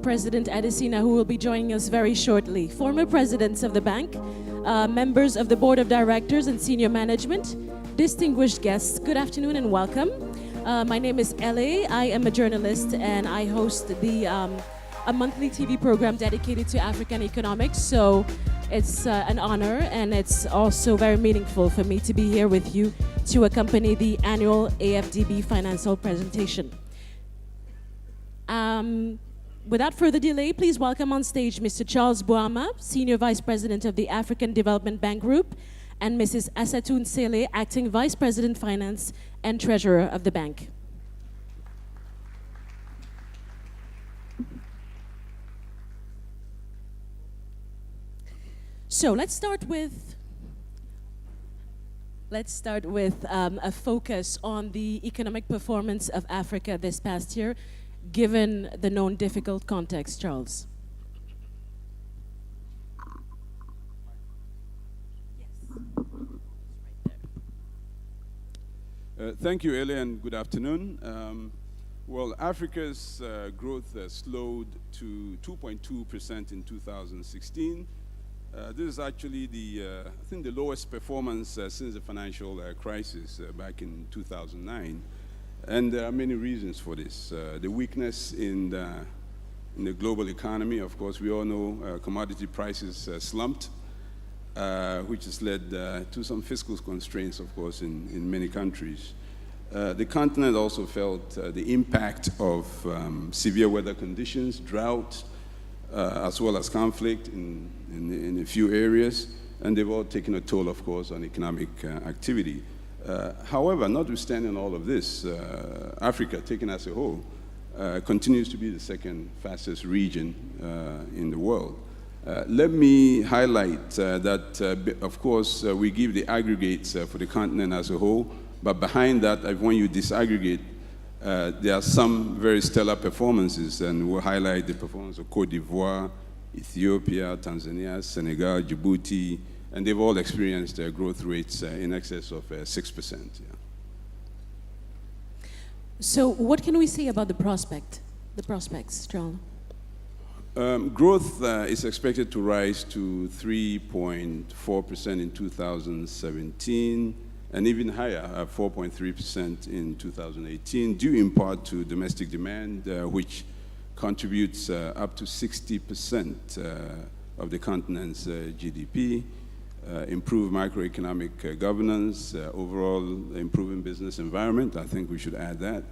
President Adesina, who will be joining us very shortly, former presidents of the bank, members of the board of directors and senior management, distinguished guests, good afternoon and welcome. My name is Ele. I am a journalist and I host a monthly TV program dedicated to African economics. So it's an honor and it's also very meaningful for me to be here with you to accompany the annual AFDB financial presentation. Without further delay, please welcome on stage Mr. Charles Boama, Senior Vice President of the African Development Bank Group, and Mrs. Asatoun Sele, Acting Vice President Finance and Treasurer of the bank. So let's start with a focus on the economic performance of Africa this past year, given the known difficult context, Charles. Thank you, Eli, and good afternoon. Well, Africa's growth slowed to 2.2% in 2016. This is actually I think the lowest performance since the financial crisis back in 2009. And there are many reasons for this. The weakness in the global economy, of course, we all know commodity prices slumped, which has led to some fiscal constraints, of course, in many countries. The continent also felt the impact of severe weather conditions, drought, as well as conflict in a few areas, and they've all taken a toll, of course, on economic activity. However, notwithstanding all of this, Africa, taken as a whole, continues to be the second fastest region in the world. Let me highlight that, of course, we give the aggregates for the continent as a whole, but behind that, when you disaggregate, there are some very stellar performances, and we'll highlight the performance of Côte d'Ivoire, Ethiopia, Tanzania, Senegal, Djibouti, and they've all experienced growth rates in excess of 6%. Yeah. So what can we say about the prospects, Charles? Growth is expected to rise to 3.4% in 2017, and even higher, 4.3% in 2018, due in part to domestic demand, which contributes up to 60% of the continent's GDP, improved macroeconomic governance, overall improving business environment. I think we should add that.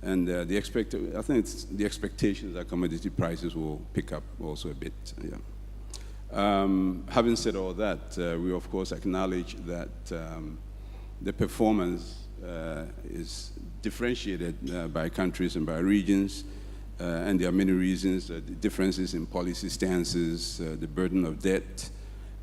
And I think it's the expectations that commodity prices will pick up also a bit. Yeah. Having said all that, we of course acknowledge that the performance is differentiated by countries and by regions, and there are many reasons, the differences in policy stances, the burden of debt,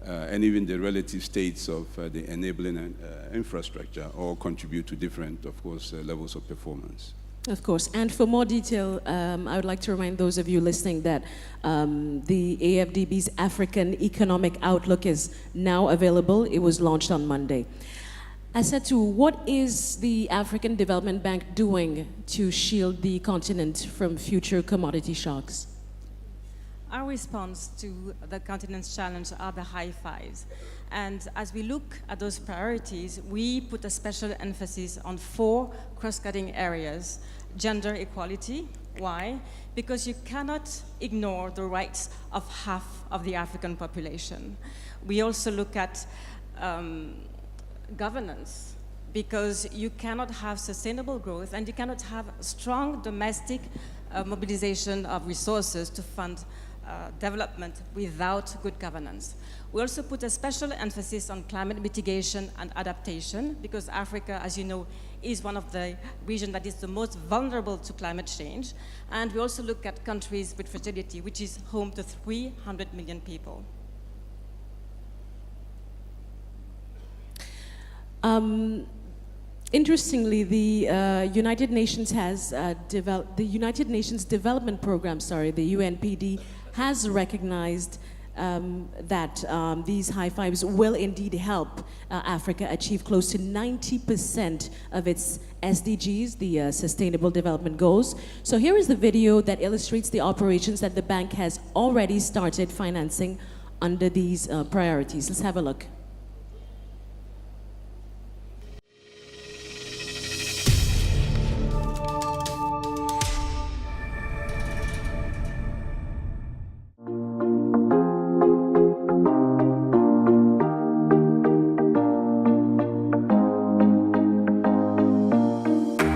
and even the relative states of the enabling infrastructure all contribute to different, of course, levels of performance. Of course, and for more detail, I would like to remind those of you listening that the AFDB's African Economic Outlook is now available. It was launched on Monday. Asatu, what is the African Development Bank doing to shield the continent from future commodity shocks? Our response to the continent's challenge are the high fives. And as we look at those priorities, we put a special emphasis on 4 cross-cutting areas. Gender equality. Why? Because you cannot ignore the rights of half of the African population. We also look at governance, because you cannot have sustainable growth and you cannot have strong domestic mobilization of resources to fund development without good governance. We also put a special emphasis on climate mitigation and adaptation, because Africa, as you know, is one of the regions that is the most vulnerable to climate change. And we also look at countries with fragility, which is home to 300 million people. Interestingly, the United Nations Development Program, the UNPD, has recognized that these high fives will indeed help Africa achieve close to 90% of its SDGs, the Sustainable Development Goals. So here is the video that illustrates the operations that the bank has already started financing under these priorities. Let's have a look.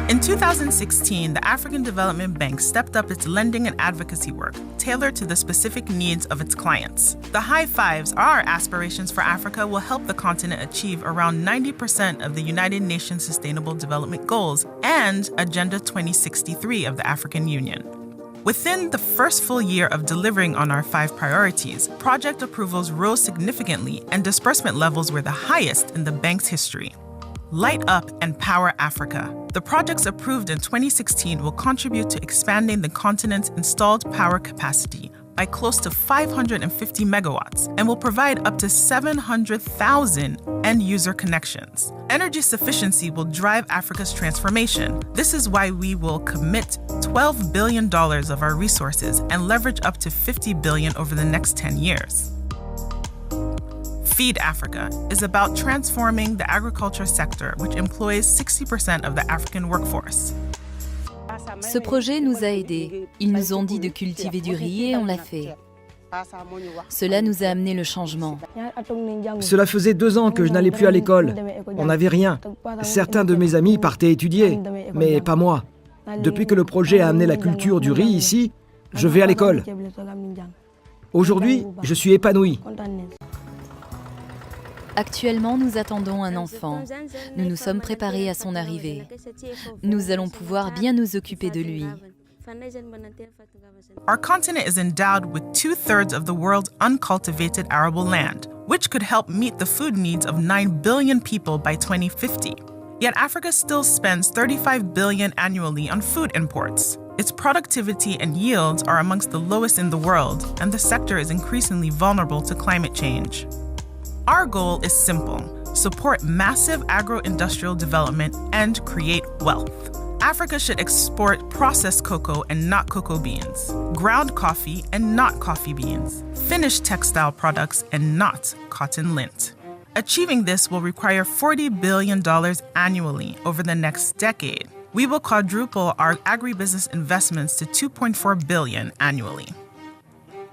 In 2016, the African Development Bank stepped up its lending and advocacy work, tailored to the specific needs of its clients. The high fives, our aspirations for Africa, will help the continent achieve around 90% of the United Nations Sustainable Development Goals and Agenda 2063 of the African Union. Within the first full year of delivering on our 5 priorities, project approvals rose significantly and disbursement levels were the highest in the bank's history. Light Up and Power Africa. The projects approved in 2016 will contribute to expanding the continent's installed power capacity by close to 550 megawatts and will provide up to 700,000 end-user connections. Energy sufficiency will drive Africa's transformation. This is why we will commit $12 billion of our resources and leverage up to $50 billion over the next 10 years. Feed Africa is about transforming the agriculture sector, which employs 60% of the African workforce. Ce projet nous a aidés. Ils nous ont dit de cultiver du riz et on l'a fait. Cela nous a amené le changement. Cela faisait 2 ans que je n'allais plus à l'école. On n'avait rien. Certains de mes amis partaient étudier, mais pas moi. Depuis que le projet a amené la culture du riz ici, je vais à l'école. Aujourd'hui, je suis épanoui. Actuellement, nous attendons un enfant. Nous nous sommes préparés à son arrivée. Nous allons pouvoir bien nous occuper de lui. Our continent is endowed with 2/3 of the world's uncultivated arable land, which could help meet the food needs of 9 billion people by 2050. Yet Africa still spends $35 billion annually on food imports. Its productivity and yields are amongst the lowest in the world, and the sector is increasingly vulnerable to climate change. Our goal is simple: support massive agro-industrial development and create wealth. Africa should export processed cocoa and not cocoa beans, ground coffee and not coffee beans, finished textile products and not cotton lint. Achieving this will require $40 billion annually over the next decade. We will quadruple our agribusiness investments to $2.4 billion annually.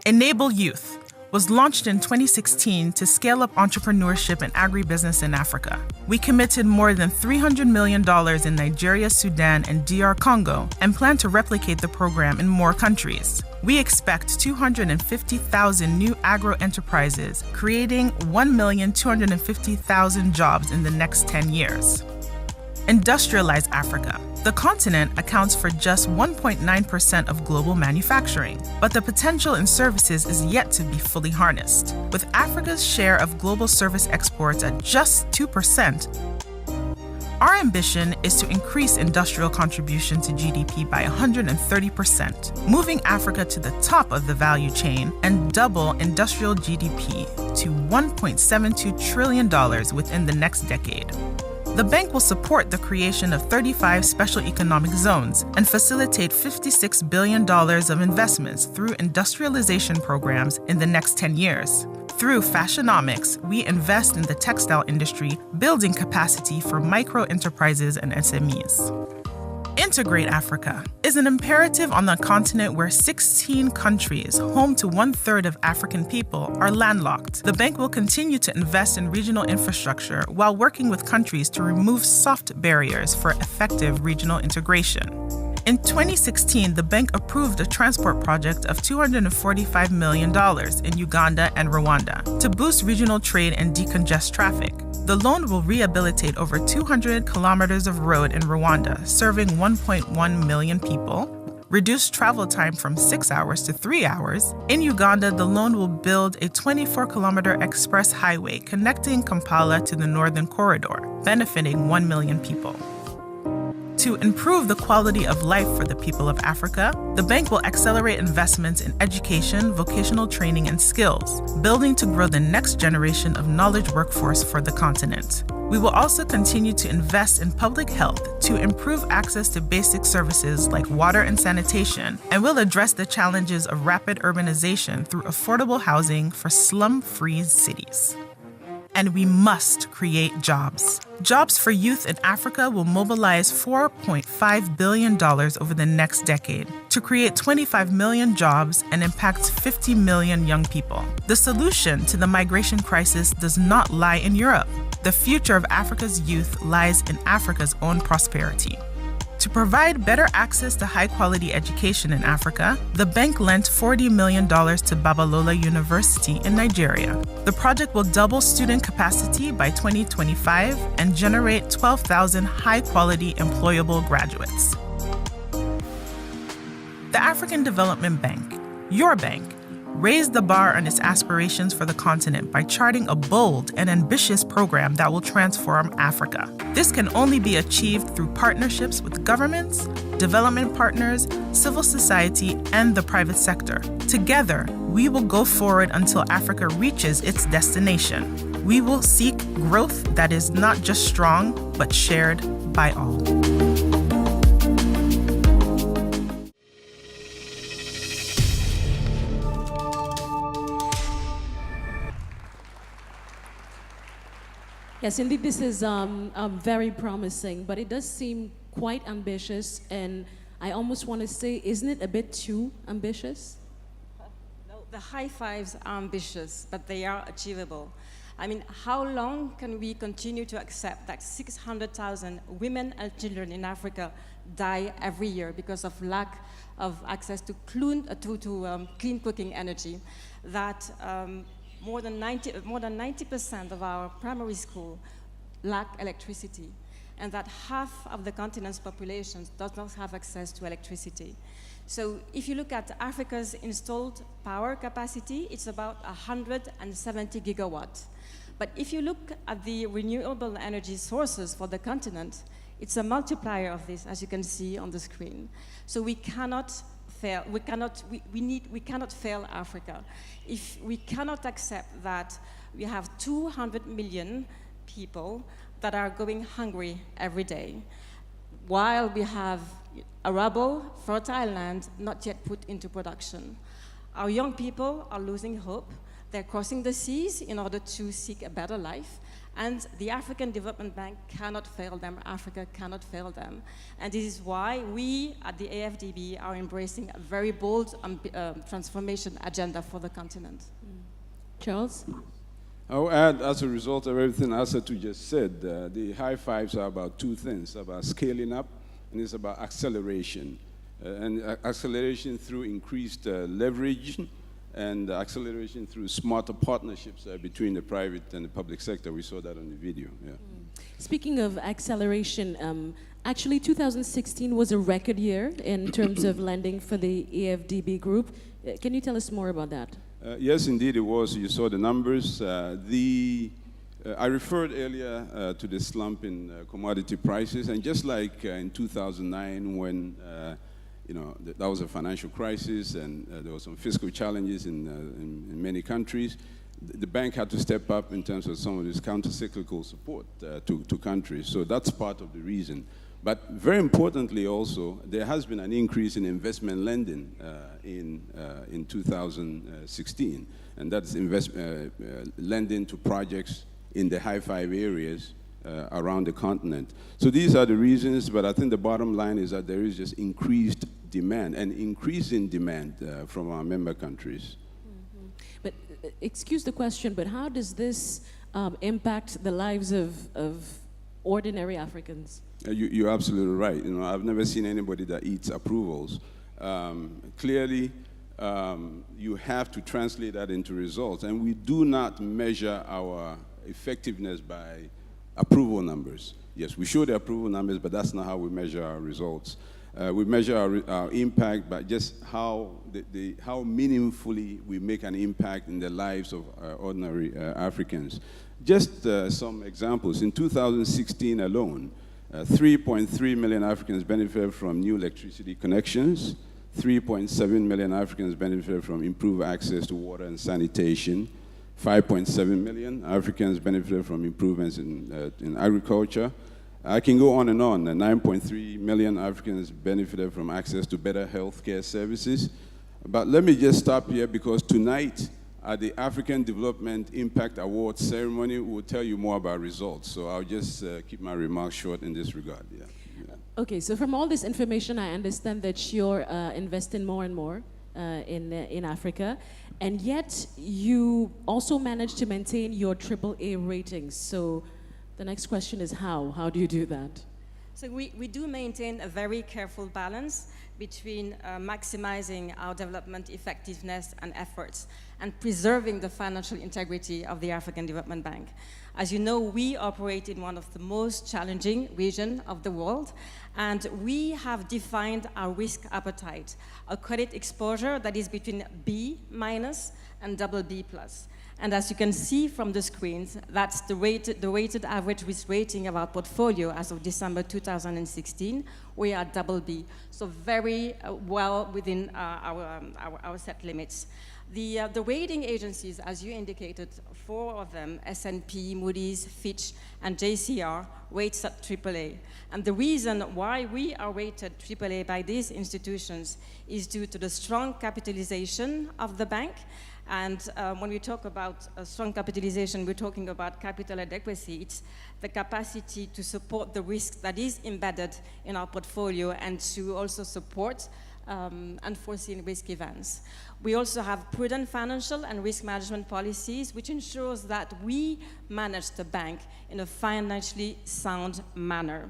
Enable Youth was launched in 2016 to scale up entrepreneurship and agribusiness in Africa. We committed more than $300 million in Nigeria, Sudan, and DR Congo and plan to replicate the program in more countries. We expect 250,000 new agro-enterprises, creating 1,250,000 jobs in the next 10 years. Industrialize Africa. The continent accounts for just 1.9% of global manufacturing, but the potential in services is yet to be fully harnessed. With Africa's share of global service exports at just 2%, our ambition is to increase industrial contribution to GDP by 130%, moving Africa to the top of the value chain and double industrial GDP to $1.72 trillion within the next decade. The bank will support the creation of 35 special economic zones and facilitate $56 billion of investments through industrialization programs in the next 10 years. Through Fashionomics, we invest in the textile industry, building capacity for micro-enterprises and SMEs. Integrate Africa is an imperative on the continent where 16 countries, home to 1/3 of African people, are landlocked. The bank will continue to invest in regional infrastructure while working with countries to remove soft barriers for effective regional integration. In 2016, the bank approved a transport project of $245 million in Uganda and Rwanda to boost regional trade and decongest traffic. The loan will rehabilitate over 200 kilometers of road in Rwanda, serving 1.1 million people, reduce travel time from 6 hours to 3 hours. In Uganda, the loan will build a 24-kilometer express highway connecting Kampala to the Northern Corridor, benefiting 1 million people. To improve the quality of life for the people of Africa, the bank will accelerate investments in education, vocational training, and skills, building to grow the next generation of knowledge workforce for the continent. We will also continue to invest in public health to improve access to basic services like water and sanitation, and will address the challenges of rapid urbanization through affordable housing for slum-free cities. And we must create jobs. Jobs for youth in Africa will mobilize $4.5 billion over the next decade to create 25 million jobs and impact 50 million young people. The solution to the migration crisis does not lie in Europe. The future of Africa's youth lies in Africa's own prosperity. To provide better access to high-quality education in Africa, the bank lent $40 million to Babalola University in Nigeria. The project will double student capacity by 2025 and generate 12,000 high-quality employable graduates. The African Development Bank, your bank, raised the bar on its aspirations for the continent by charting a bold and ambitious program that will transform Africa. This can only be achieved through partnerships with governments, development partners, civil society, and the private sector. Together, we will go forward until Africa reaches its destination. We will seek growth that is not just strong, but shared by all. Yes, indeed, this is very promising, but it does seem quite ambitious, and I almost want to say, isn't it a bit too ambitious? No, the high fives are ambitious, but they are achievable. I mean, how long can we continue to accept that 600,000 women and children in Africa die every year because of lack of access to clean cooking energy? That more than 90% of our primary school lack electricity, and that half of the continent's population does not have access to electricity. So if you look at Africa's installed power capacity, it's about 170 gigawatts. But if you look at the renewable energy sources for the continent, it's a multiplier of this, as you can see on the screen. So we cannot fail. We cannot fail Africa. If we cannot accept that we have 200 million people that are going hungry every day, while we have arable, fertile land not yet put into production. Our young people are losing hope. They're crossing the seas in order to seek a better life. And the African Development Bank cannot fail them. Africa cannot fail them. And this is why we at the AFDB are embracing a very bold transformation agenda for the continent. Charles? I'll add, as a result of everything Asatu just said, the high fives are about two things, about scaling up, and it's about acceleration. And acceleration through increased leverage, and acceleration through smarter partnerships between the private and the public sector. We saw that on the video. Yeah. Speaking of acceleration, actually 2016 was a record year in terms of lending for the AFDB group. Can you tell us more about that? Yes, indeed it was. You saw the numbers. I referred earlier to the slump in commodity prices, and just like in 2009 when that was a financial crisis, and there were some fiscal challenges in many countries. The bank had to step up in terms of some of this counter-cyclical support to countries. So that's part of the reason. But very importantly also, there has been an increase in investment lending in 2016. And that's lending to projects in the high five areas around the continent. So these are the reasons, but I think the bottom line is that there is just increased demand, and increasing demand from our member countries. Mm-hmm. But excuse the question, but how does this impact the lives of ordinary Africans? You're absolutely right. I've never seen anybody that eats approvals. Clearly, you have to translate that into results, and we do not measure our effectiveness by approval numbers. Yes, we show the approval numbers, but that's not how we measure our results. We measure our impact by just how meaningfully we make an impact in the lives of ordinary Africans. Just some examples. In 2016 alone, 3.3 million Africans benefit from new electricity connections. 3.7 million Africans benefit from improved access to water and sanitation. 5.7 million Africans benefit from improvements in agriculture. I can go on and on. 9.3 million Africans benefited from access to better healthcare services. But let me just stop here, because tonight at the African Development Impact Awards ceremony, we'll tell you more about results. So I'll just keep my remarks short in this regard. Yeah. Okay, so from all this information, I understand that you're investing more and more in Africa, and yet you also managed to maintain your AAA ratings. So the next question is how? How do you do that? So we do maintain a very careful balance between maximizing our development effectiveness and efforts and preserving the financial integrity of the African Development Bank. As you know, we operate in one of the most challenging regions of the world, and we have defined our risk appetite, a credit exposure that is between B- and BB+. And as you can see from the screens, that's the weighted average risk rating of our portfolio as of December 2016. We are BB, so very well within our set limits. The rating agencies, as you indicated, 4 of them, S&P, Moody's, Fitch, and JCR, rates at AAA. And the reason why we are rated AAA by these institutions is due to the strong capitalization of the bank. And when we talk about a strong capitalization, we're talking about capital adequacy. It's the capacity to support the risk that is embedded in our portfolio and to also support unforeseen risk events. We also have prudent financial and risk management policies, which ensures that we manage the bank in a financially sound manner.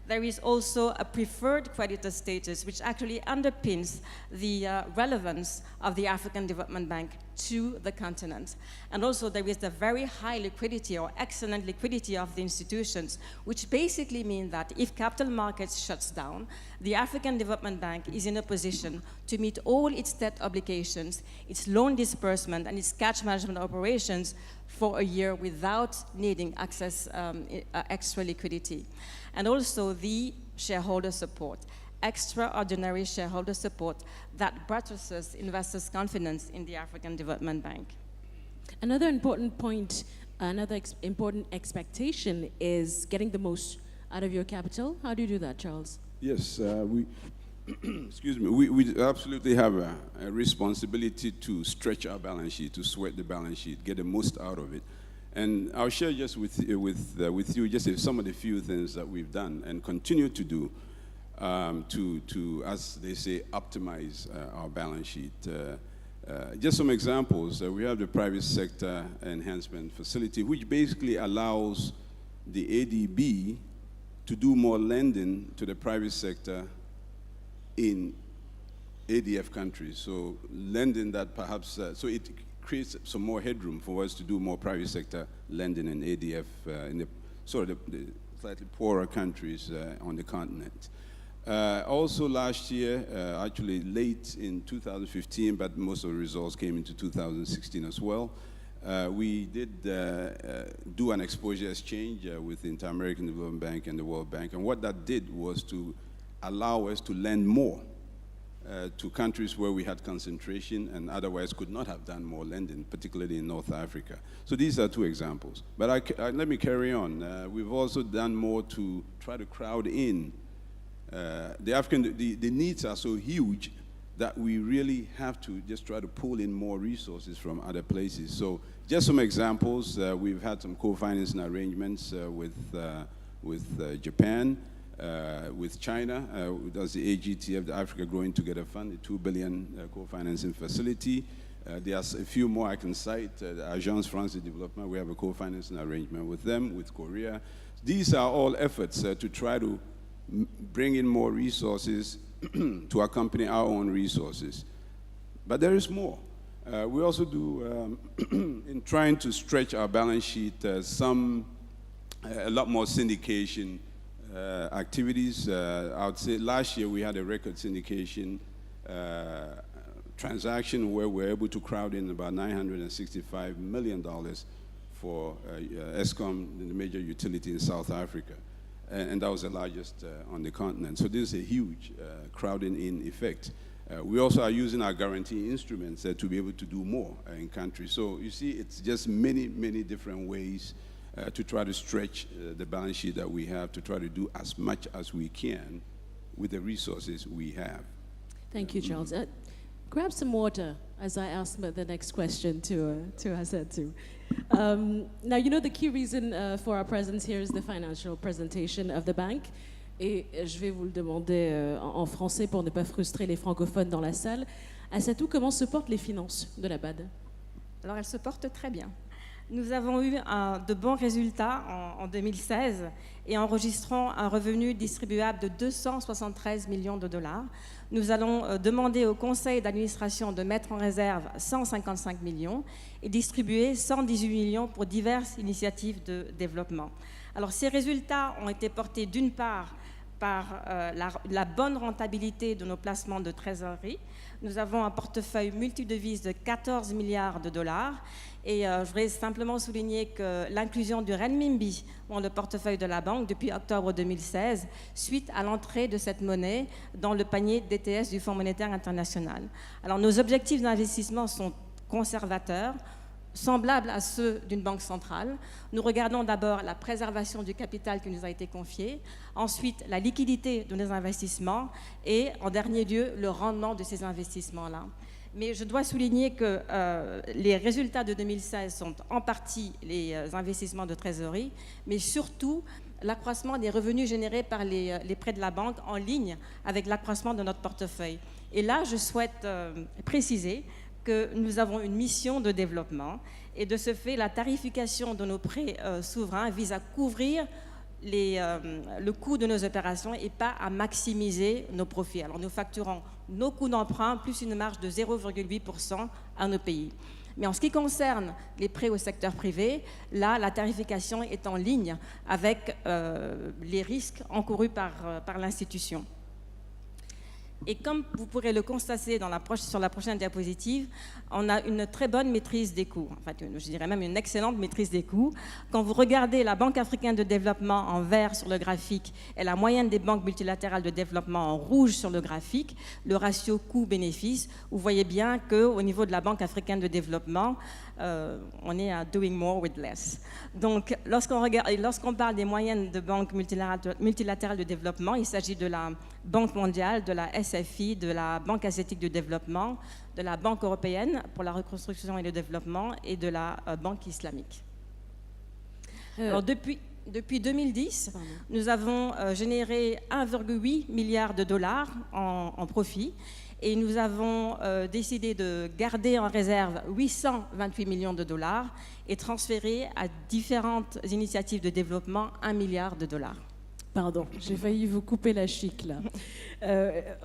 There is also a preferred creditor status, which actually underpins the relevance of the African Development Bank to the continent. And also there is the very high liquidity or excellent liquidity of the institutions, which basically mean that if capital markets shuts down, the African Development Bank is in a position to meet all its debt obligations, its loan disbursement, and its cash management operations for a year without needing access extra liquidity. And also the shareholder support, extraordinary shareholder support that buttresses investors' confidence in the African Development Bank. Another important point, another important expectation is getting the most out of your capital. How do you do that, Charles? Yes, excuse me, we absolutely have a responsibility to stretch our balance sheet, to sweat the balance sheet, get the most out of it. And I'll share just with you just some of the few things that we've done and continue to do to, as they say, optimize our balance sheet. Just some examples. We have the private sector enhancement facility, which basically allows the ADB to do more lending to the private sector in ADF countries. So lending that perhaps, so it creates some more headroom for us to do more private sector lending in ADF, in the sort of the slightly poorer countries on the continent. Also last year, actually late in 2015, but most of the results came into 2016 as well, we did do an exposure exchange with the Inter-American Development Bank and the World Bank, and what that did was to allow us to lend more to countries where we had concentration and otherwise could not have done more lending, particularly in North Africa. So these are 2 examples. But let me carry on. We've also done more to try to crowd in. The needs are so huge that we really have to just try to pull in more resources from other places. So just some examples. We've had some co-financing arrangements with Japan, with China. That's the AGTF, the Africa Growing Together Fund, the 2 billion co-financing facility. There's a few more I can cite. The Agence France de Développement, we have a co-financing arrangement with them, with Korea. These are all efforts to try to bring in more resources to accompany our own resources. But there is more. We also do, in trying to stretch our balance sheet, a lot more syndication activities. I would say last year we had a record syndication transaction where we were able to crowd in about $965 million for ESCOM, the major utility in South Africa. and that was the largest on the continent. So this is a huge crowding in effect. We also are using our guarantee instruments to be able to do more in countries. So you see, it's just many, many different ways to try to stretch the balance sheet that we have to try to do as much as we can with the resources we have. Thank you, Charles. Grab some water as I ask the next question to Asetu. Now, you know, the key reason for our presence here is the financial presentation of the bank. Et je vais vous le demander en français pour ne pas frustrer les francophones dans la salle. Asetu, comment se portent les finances de la BAD? Alors, elles se portent très bien. Nous avons eu de bons résultats en 2016 et enregistrons un revenu distribuable de 273 millions de dollars. Nous allons demander au conseil d'administration de mettre en réserve 155 millions et distribuer 118 millions pour diverses initiatives de développement. Alors, ces résultats ont été portés d'une part par la bonne rentabilité de nos placements de trésorerie. Nous avons un portefeuille multidevises de 14 milliards de dollars. Et je voudrais simplement souligner que l'inclusion du renminbi dans le portefeuille de la banque depuis octobre 2016, suite à l'entrée de cette monnaie dans le panier d'ETS du Fonds monétaire international. Alors nos objectifs d'investissement sont conservateurs, semblables à ceux d'une banque centrale. Nous regardons d'abord la préservation du capital qui nous a été confié, ensuite la liquidité de nos investissements et, en dernier lieu, le rendement de ces investissements-là. Mais je dois souligner que les résultats de 2016 sont en partie les investissements de trésorerie, mais surtout l'accroissement des revenus générés par les prêts de la banque en ligne avec l'accroissement de notre portefeuille. Et là, je souhaite préciser que nous avons une mission de développement et de ce fait, la tarification de nos prêts souverains vise à couvrir le coût de nos opérations et pas à maximiser nos profits. Alors nous facturons nos coûts d'emprunt plus une marge de 0,8% à nos pays. Mais en ce qui concerne les prêts au secteur privé, là, la tarification est en ligne avec les risques encourus par l'institution. Et comme vous pourrez le constater sur la prochaine diapositive, on a une très bonne maîtrise des coûts. En fait, je dirais même une excellente maîtrise des coûts. Quand vous regardez la Banque africaine de développement en vert sur le graphique et la moyenne des banques multilatérales de développement en rouge sur le graphique, le ratio coût-bénéfice, vous voyez bien qu'au niveau de la Banque africaine de développement, on est à doing more with less. Donc, lorsqu'on parle des moyennes de banques multilatérales de développement, il s'agit de la Banque mondiale, de la SFI, de la Banque asiatique de développement, de la Banque européenne pour la reconstruction et le développement et de la Banque islamique. Alors, depuis 2010, nous avons généré 1,8 milliard de dollars en profit. Et nous avons décidé de garder en réserve 828 millions de dollars et transférer à différentes initiatives de développement 1 milliard de dollars. Pardon, j'ai failli vous couper la chic là.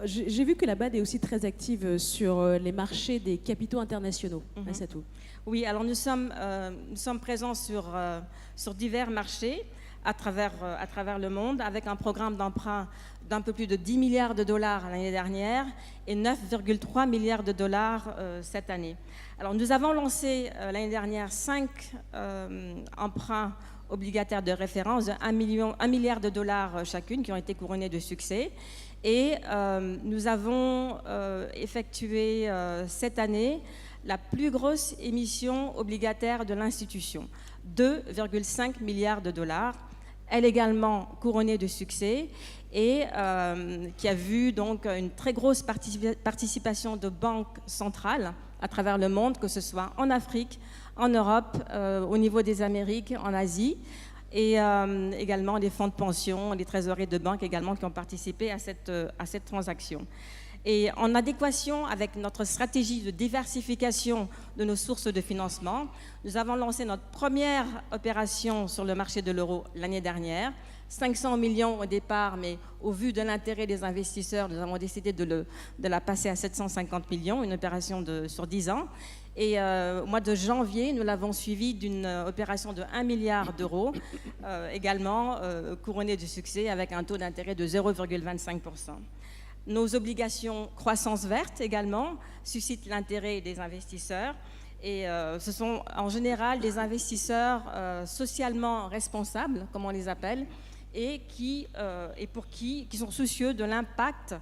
J'ai vu que la BAD est aussi très active sur les marchés des capitaux internationaux. C'est tout. Oui, alors nous sommes présents sur divers marchés à travers le monde avec un programme d'emprunt d'un peu plus de 10 milliards de dollars l'année dernière et 9,3 milliards de dollars cette année. Alors nous avons lancé l'année dernière 5 emprunts obligataires de référence de 1 milliard de dollars chacune qui ont été couronnés de succès. Et nous avons effectué cette année la plus grosse émission obligataire de l'institution, 2,5 milliards de dollars, elle également couronnée de succès et qui a vu donc une très grosse participation de banques centrales à travers le monde, que ce soit en Afrique, en Europe, au niveau des Amériques, en Asie, et également les fonds de pension, les trésoreries de banque également qui ont participé à cette transaction. Et en adéquation avec notre stratégie de diversification de nos sources de financement, nous avons lancé notre première opération sur le marché de l'euro l'année dernière, 500 millions au départ, mais au vu de l'intérêt des investisseurs, nous avons décidé de la passer à 750 millions, une opération sur 10 ans. Et au mois de janvier, nous l'avons suivi d'une opération de 1 milliard d'euros, également couronnée de succès avec un taux d'intérêt de 0,25%. Nos obligations croissance verte également suscitent l'intérêt des investisseurs et ce sont en général des investisseurs socialement responsables, comme on les appelle, et qui sont soucieux de l'impact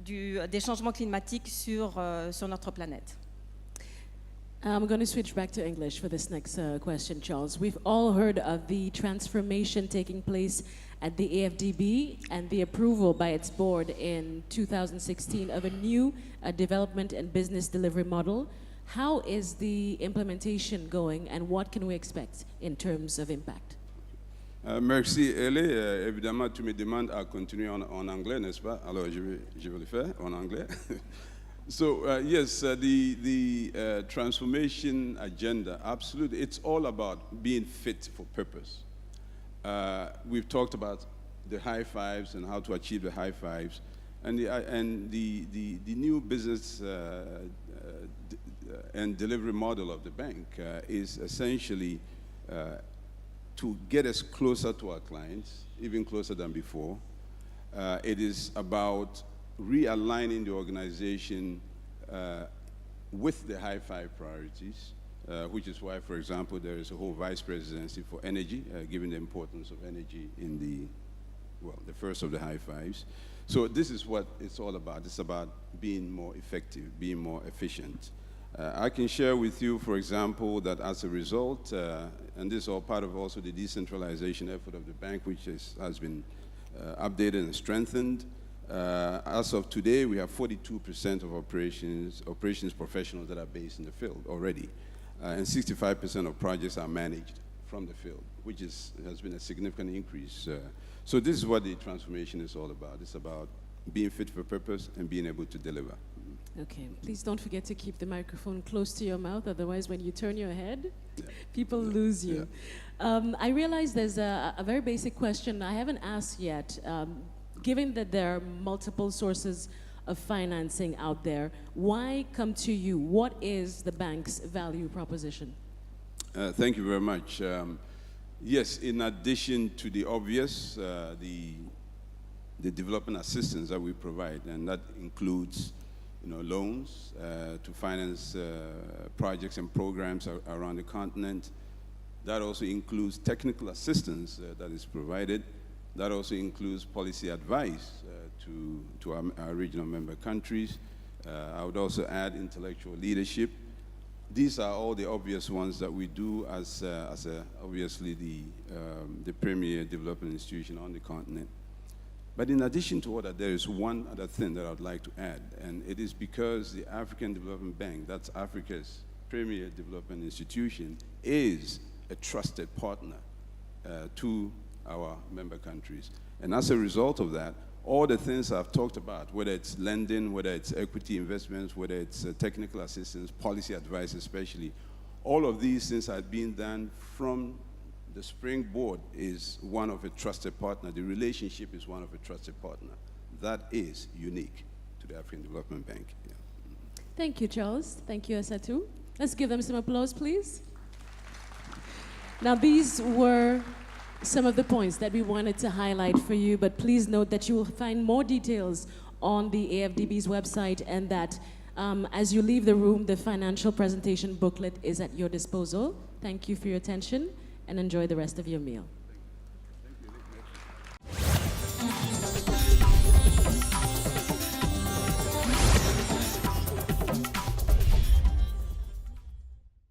des changements climatiques sur notre planète. I'm going to switch back to English for this next question, Charles. We've all heard of the transformation taking place at the AFDB and the approval by its board in 2016 of a new development and business delivery model. How is the implementation going and what can we expect in terms of impact? Merci, Elé. Évidemment, tu me demandes à continuer en anglais, n'est-ce pas? Alors, je vais le faire en anglais. So, yes, the transformation agenda, absolutely, it's all about being fit for purpose. We've talked about the high fives and how to achieve the high fives. And the new business and delivery model of the bank is essentially to get us closer to our clients, even closer than before. It is about realigning the organization with the high five priorities, which is why, for example, there is a whole vice presidency for energy, given the importance of energy in the first of the high fives. So this is what it's all about. It's about being more effective, being more efficient. I can share with you, for example, that as a result, and this is all part of also the decentralization effort of the bank, which has been updated and strengthened. As of today, we have 42% of operations professionals that are based in the field already, and 65% of projects are managed from the field, which has been a significant increase. So this is what the transformation is all about. It's about being fit for purpose and being able to deliver. Okay, please don't forget to keep the microphone close to your mouth, otherwise when you turn your head, people lose you. Yeah. I realize there's a very basic question I haven't asked yet. Given that there are multiple sources of financing out there, why come to you? What is the bank's value proposition? Thank you very much. Yes, in addition to the obvious, the development assistance that we provide, and that includes loans to finance projects and programs around the continent. That also includes technical assistance that is provided. That also includes policy advice to our regional member countries. I would also add intellectual leadership. These are all the obvious ones that we do as obviously the premier development institution on the continent. But in addition to all that, there is one other thing that I'd like to add, and it is because the African Development Bank, that's Africa's premier development institution, is a trusted partner to our member countries. And as a result of that, all the things I've talked about, whether it's lending, whether it's equity investments, whether it's technical assistance, policy advice especially, all of these things are being done from the springboard is one of a trusted partner. The relationship is one of a trusted partner. That is unique to the African Development Bank. Yeah. Thank you, Charles. Thank you, Asatu. Let's give them some applause, please. Now, these were some of the points that we wanted to highlight for you, but please note that you will find more details on the AFDB's website, and that as you leave the room, the financial presentation booklet is at your disposal. Thank you for your attention, and enjoy the rest of your meal.